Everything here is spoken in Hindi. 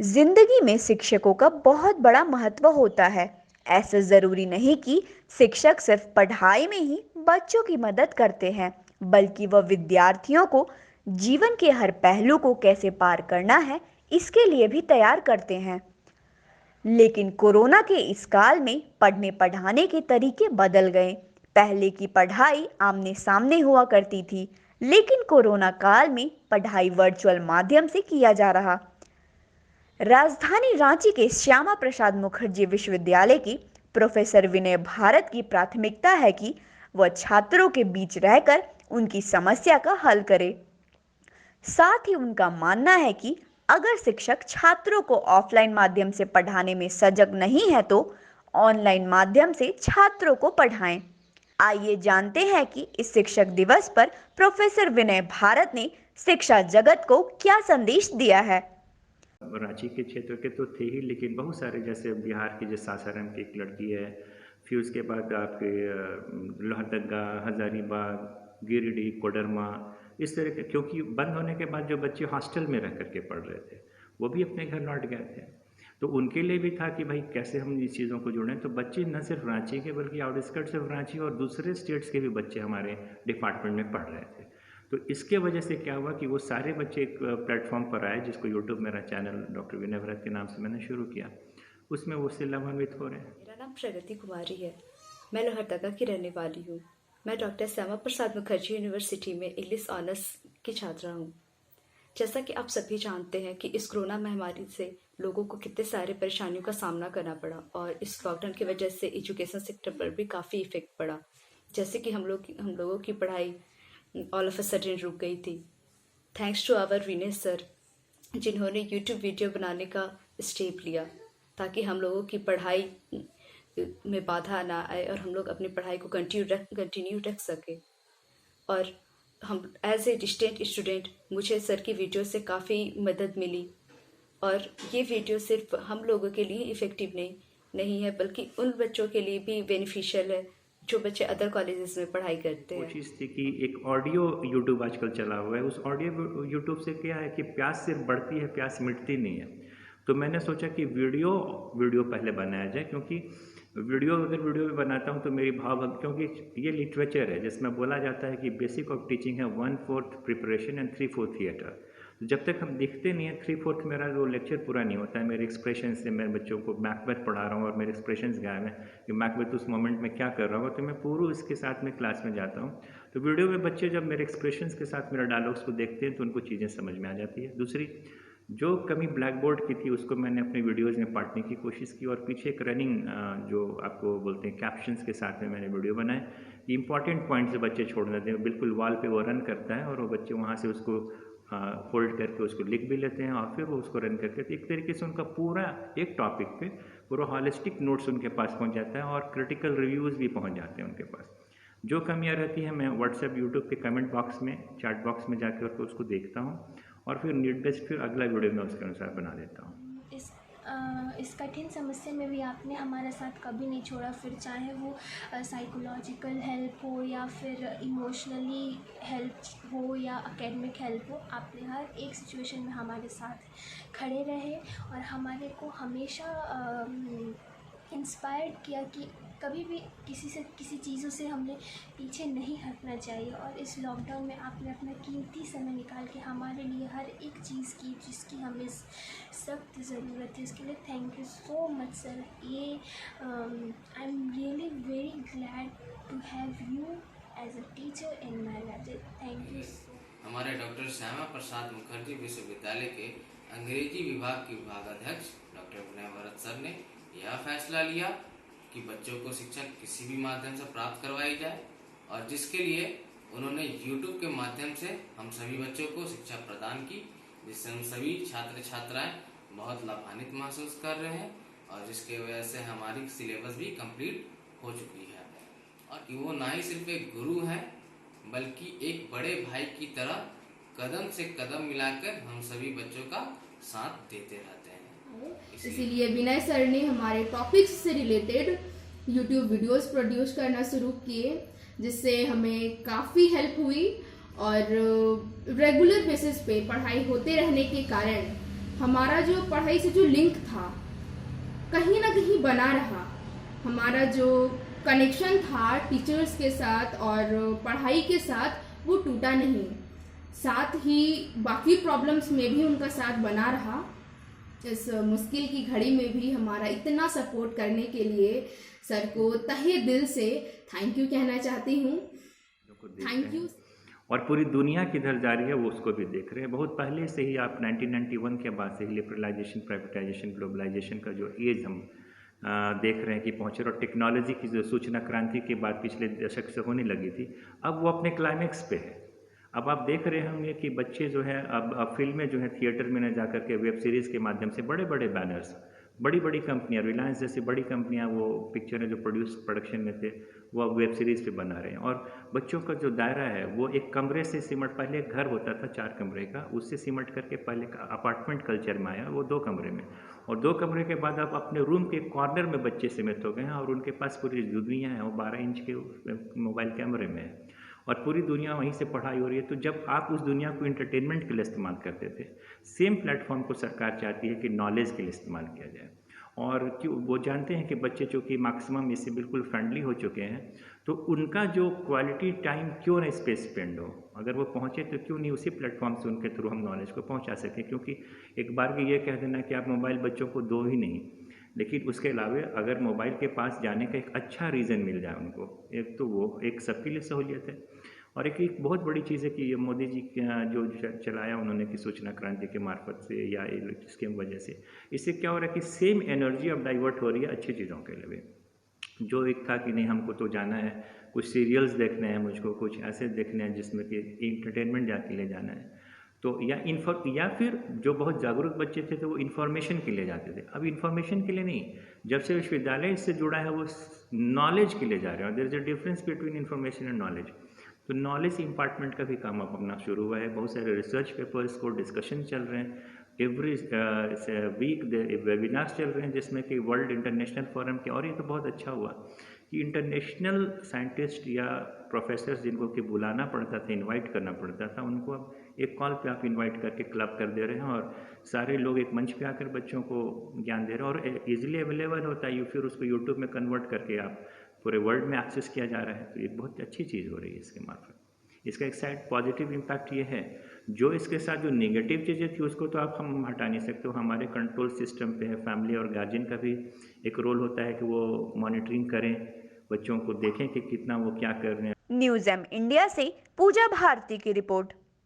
जिंदगी में शिक्षकों का बहुत बड़ा महत्व होता है। ऐसा जरूरी नहीं कि शिक्षक सिर्फ पढ़ाई में ही बच्चों की मदद करते हैं, बल्कि वह विद्यार्थियों को जीवन के हर पहलू को कैसे पार करना है, इसके लिए भी तैयार करते हैं। लेकिन कोरोना के इस काल में पढ़ने पढ़ाने के तरीके बदल गए। पहले की पढ़ाई आमने सामने हुआ करती थी, लेकिन कोरोना काल में पढ़ाई वर्चुअल माध्यम से किया जा रहा। राजधानी रांची के श्यामा प्रसाद मुखर्जी विश्वविद्यालय की प्रोफेसर विनय भारत की प्राथमिकता है कि वह छात्रों के बीच रहकर उनकी समस्या का हल करे। साथ ही उनका मानना है कि अगर शिक्षक छात्रों को ऑफलाइन माध्यम से पढ़ाने में सजग नहीं है तो ऑनलाइन माध्यम से छात्रों को पढ़ाएं। आइए जानते हैं कि इस शिक्षक दिवस पर प्रोफेसर विनय भारत ने शिक्षा जगत को क्या संदेश दिया है। रांची के क्षेत्र के तो थे ही, लेकिन बहुत सारे जैसे बिहार की जो सासाराम की एक लड़की है, फिर उसके बाद आपके लोहरदगा, हजारीबाग, गिरिडीह, कोडरमा, इस तरह के, क्योंकि बंद होने के बाद जो बच्चे हॉस्टल में रह करके पढ़ रहे थे वो भी अपने घर लौट गए थे। तो उनके लिए भी था कि भाई कैसे हम इस चीज़ों को जोड़ें। तो बच्चे न सिर्फ रांची के बल्कि आउटस्कर्ट्स ऑफ रांची और दूसरे स्टेट्स के भी बच्चे हमारे डिपार्टमेंट में पढ़ रहे थे। तो इसके वजह से क्या हुआ कि वो सारे बच्चे एक प्लेटफॉर्म पर आए, जिसको यूट्यूब मेरा चैनल डॉक्टर विनय भरत के नाम से मैंने शुरू किया। उसमें वो उससे लाभान्वित हो रहे हैं। मेरा नाम प्रगति कुमारी है। मैं लोहरदगा की रहने वाली हूँ। मैं डॉक्टर श्यामा प्रसाद मुखर्जी यूनिवर्सिटी में इंग्लिश ऑनर्स की छात्रा हूँ। जैसा कि आप सभी जानते हैं कि इस कोरोना महामारी से लोगों को कितने सारे परेशानियों का सामना करना पड़ा और इस लॉकडाउन की वजह से एजुकेशन सेक्टर पर भी काफ़ी इफेक्ट पड़ा। जैसे कि हम लोगों की पढ़ाई ऑल ऑफ अ सडन रुक गई थी। Thanks to our Vinay sir, जिन्होंने यूट्यूब वीडियो बनाने का स्टेप लिया ताकि हम लोगों की पढ़ाई में बाधा ना आए और हम लोग अपनी पढ़ाई को कंटिन्यू रख सके। और हम एज ए डिस्टेंट स्टूडेंट, मुझे सर की वीडियो से काफ़ी मदद मिली और ये वीडियो सिर्फ हम लोगों के लिए इफ़ेक्टिव नहीं है, बल्कि उन बच्चों के लिए भी बेनिफिशियल है जो बच्चे अदर कॉलेजेस में पढ़ाई करते हैं। कोशिश थी कि एक ऑडियो यूट्यूब आजकल चला हुआ है, उस ऑडियो यूट्यूब से क्या है कि प्यास सिर्फ बढ़ती है, प्यास मिटती नहीं है। तो मैंने सोचा कि वीडियो पहले बनाया जाए, क्योंकि अगर वीडियो भी बनाता हूँ तो मेरी क्योंकि ये लिटरेचर है जिसमें बोला जाता है कि बेसिक ऑफ टीचिंग है 1/4 प्रिपरेशन एंड 3/4 थिएटर। जब तक हम दिखते नहीं है 3/4 मेरा वो लेक्चर पूरा नहीं होता है। मेरे एक्सप्रेशन से, मैं बच्चों को मैकबेथ पढ़ा रहा हूँ और मेरे एक्सप्रेशंस गायब हैं कि मैकबेथ उस मोमेंट में क्या कर रहा हूँ, तो मैं पूरा इसके साथ में क्लास में जाता हूँ। तो वीडियो में बच्चे जब मेरे एक्सप्रेशंस के साथ मेरे डायलॉग्स को देखते हैं तो उनको चीज़ें समझ में आ जाती है। दूसरी जो कमी ब्लैक बोर्ड की थी उसको मैंने अपने वीडियोज़ में बांटने की कोशिश की और पीछे एक रनिंग जो आपको बोलते हैं कैप्शंस के साथ में मैंने वीडियो बनाए। इंपॉर्टेंट पॉइंट्स बच्चे छोड़ देते हैं, बिल्कुल वॉल पे वो रन करता है और वो बच्चे वहाँ से उसको होल्ड करके उसको लिख भी लेते हैं और फिर वो उसको रन करके, तो एक तरीके से उनका पूरा एक टॉपिक पे पूरा हॉलिस्टिक नोट्स उनके पास पहुंच जाता है और क्रिटिकल रिव्यूज़ भी पहुंच जाते हैं उनके पास। जो कमियां रहती हैं मैं व्हाट्सएप यूट्यूब के कमेंट बॉक्स में, चैट बॉक्स में जाकर तो उसको देखता हूँ और फिर नीड बेस्ट फिर अगला वीडियो में उसके अनुसार बना देता हूँ। इस कठिन समस्या में भी आपने हमारा साथ कभी नहीं छोड़ा, फिर चाहे वो साइकोलॉजिकल हेल्प हो या फिर इमोशनली हेल्प हो या एकेडमिक हेल्प हो, आपने हर एक सिचुएशन में हमारे साथ खड़े रहे और हमारे को हमेशा इंस्पायर्ड किया कि कभी भी किसी चीज़ों से हमने पीछे नहीं हटना चाहिए। और इस लॉकडाउन में आपने अपना कीमती समय निकाल के हमारे लिए हर एक चीज़ की जिसकी हमें सख्त ज़रूरत है, इसके लिए thank you so much sir. ये I am really very glad to have you as a teacher in my life. Thank you. हमारे डॉक्टर श्यामा प्रसाद मुखर्जी विश्वविद्यालय के अंग्रेजी विभाग के विभागाध्यक्ष डॉक्टर विनय भरत सर ने यह फैसला लिया कि बच्चों को शिक्षा किसी भी माध्यम से प्राप्त करवाई जाए और जिसके लिए उन्होंने YouTube के माध्यम से हम सभी बच्चों को शिक्षा प्रदान की, जिससे हम सभी छात्र छात्राएं बहुत लाभान्वित महसूस कर रहे हैं और जिसके वजह से हमारी सिलेबस भी कंप्लीट हो चुकी है। और कि वो ना ही सिर्फ एक गुरु हैं बल्कि एक बड़े भाई की तरह कदम से कदम मिलाकर हम सभी बच्चों का साथ देते रहते हैं। इसीलिए विनय सर ने हमारे टॉपिक्स से रिलेटेड YouTube वीडियोस प्रोड्यूस करना शुरू किए, जिससे हमें काफ़ी हेल्प हुई और रेगुलर बेसिस पे पढ़ाई होते रहने के कारण हमारा जो पढ़ाई से जो लिंक था कहीं ना कहीं बना रहा। हमारा जो कनेक्शन था टीचर्स के साथ और पढ़ाई के साथ वो टूटा नहीं। साथ ही बाकी प्रॉब्लम्स में भी उनका साथ बना रहा। इस मुश्किल की घड़ी में भी हमारा इतना सपोर्ट करने के लिए सर को तहे दिल से थैंक यू कहना चाहती हूँ। Thank you. और पूरी दुनिया किधर जा रही है वो उसको भी देख रहे हैं। बहुत पहले से ही आप 1991 के बाद से ही लिबरलाइजेशन, प्राइवेटाइजेशन, ग्लोबलाइजेशन का जो एज हम देख रहे हैं कि पहुँचे, और टेक्नोलॉजी की जो सूचना क्रांति के बाद पिछले दशक से होने लगी थी, अब वो अपने क्लाइमेक्स पे है। अब आप देख रहे होंगे कि बच्चे जो है अब फिल्में जो है थिएटर में न जाकर के वेब सीरीज़ के माध्यम से बड़े बड़े बैनर्स, बड़ी बड़ी कंपनियां, रिलायंस जैसी बड़ी कंपनियां वो पिक्चरें जो प्रोडक्शन में थे वो अब वेब सीरीज़ पे बना रहे हैं। और बच्चों का जो दायरा है वो एक कमरे से सिमट, पहले एक घर होता था 4 कमरे का, उससे सिमट करके पहले अपार्टमेंट कल्चर में आया वो 2 कमरे में, और 2 कमरे के बाद आप अपने रूम के कॉर्नर में बच्चे सीमित हो गए हैं और उनके पास पूरी दुनिया है, वो 12 इंच के मोबाइल कैमरे में है और पूरी दुनिया वहीं से पढ़ाई हो रही है। तो जब आप उस दुनिया को इंटरटेनमेंट के लिए इस्तेमाल करते थे, सेम प्लेटफॉर्म को सरकार चाहती है कि नॉलेज के लिए इस्तेमाल किया जाए। और क्यों, वो जानते हैं कि बच्चे चूँकि मैक्सिमम इससे बिल्कुल फ्रेंडली हो चुके हैं, तो उनका जो क्वालिटी टाइम क्यों ना इस पे स्पेंड हो, अगर वो पहुँचे तो क्यों नहीं उसी प्लेटफॉर्म से उनके थ्रू हम नॉलेज को पहुँचा सकें। क्योंकि एक बार की ये कह देना कि आप मोबाइल बच्चों को दो ही नहीं, लेकिन उसके अलावा अगर मोबाइल के पास जाने का एक अच्छा रीज़न मिल जाए उनको, एक तो वो एक सबके लिए सहूलियत है, और एक बहुत बड़ी चीज़ है कि ये मोदी जी जो चलाया उन्होंने कि सूचना क्रांति के मार्फत से या इसके वजह से, इससे क्या हो रहा है कि सेम एनर्जी अब डाइवर्ट हो रही है अच्छी चीज़ों के लिए। जो एक था कि नहीं हमको तो जाना है, कुछ सीरियल्स देखने हैं, मुझको कुछ ऐसे देखने हैं जिसमें कि इंटरटेनमेंट जाके ले जाना है, तो या फिर जो बहुत जागरूक बच्चे थे तो वो इन्फॉर्मेशन के लिए जाते थे। अब इन्फॉर्मेशन के लिए नहीं, जब से विश्वविद्यालय इससे जुड़ा है वो नॉलेज के लिए जा रहे हैं। There is a difference between information and knowledge. तो नॉलेज इम्पार्टमेंट का भी काम अब अपना शुरू हुआ है। बहुत सारे रिसर्च पेपर्स को डिस्कशन चल रहे हैं, एवरी वीक वेबिनार्स चल रहे हैं जिसमें कि वर्ल्ड इंटरनेशनल फोरम के, और ये तो बहुत अच्छा हुआ कि इंटरनेशनल साइंटिस्ट या प्रोफेसर्स जिनको कि बुलाना पड़ता था, इनवाइट करना पड़ता था, उनको अब एक कॉल पे आप इनवाइट करके क्लब कर दे रहे हैं और सारे लोग एक मंच पे आकर बच्चों को ज्ञान दे रहे हैं और ईजिली अवेलेबल होता है। फिर उसको यूट्यूब में कन्वर्ट करके आप पूरे वर्ल्ड में एक्सेस किया जा रहा है। तो ये बहुत अच्छी चीज़ हो रही है इसके मार्फत। इसका एक साइड पॉजिटिव इम्पैक्ट ये है, जो इसके साथ जो नेगेटिव चीज़ें थी उसको तो आप हम हटा नहीं सकते हो, हमारे कंट्रोल सिस्टम पे है। फैमिली और गार्जियन का भी एक रोल होता है कि वो मॉनिटरिंग करें, बच्चों को देखें कि कितना वो क्या कर रहे हैं। न्यूज़ एम इंडिया से पूजा भारती की रिपोर्ट।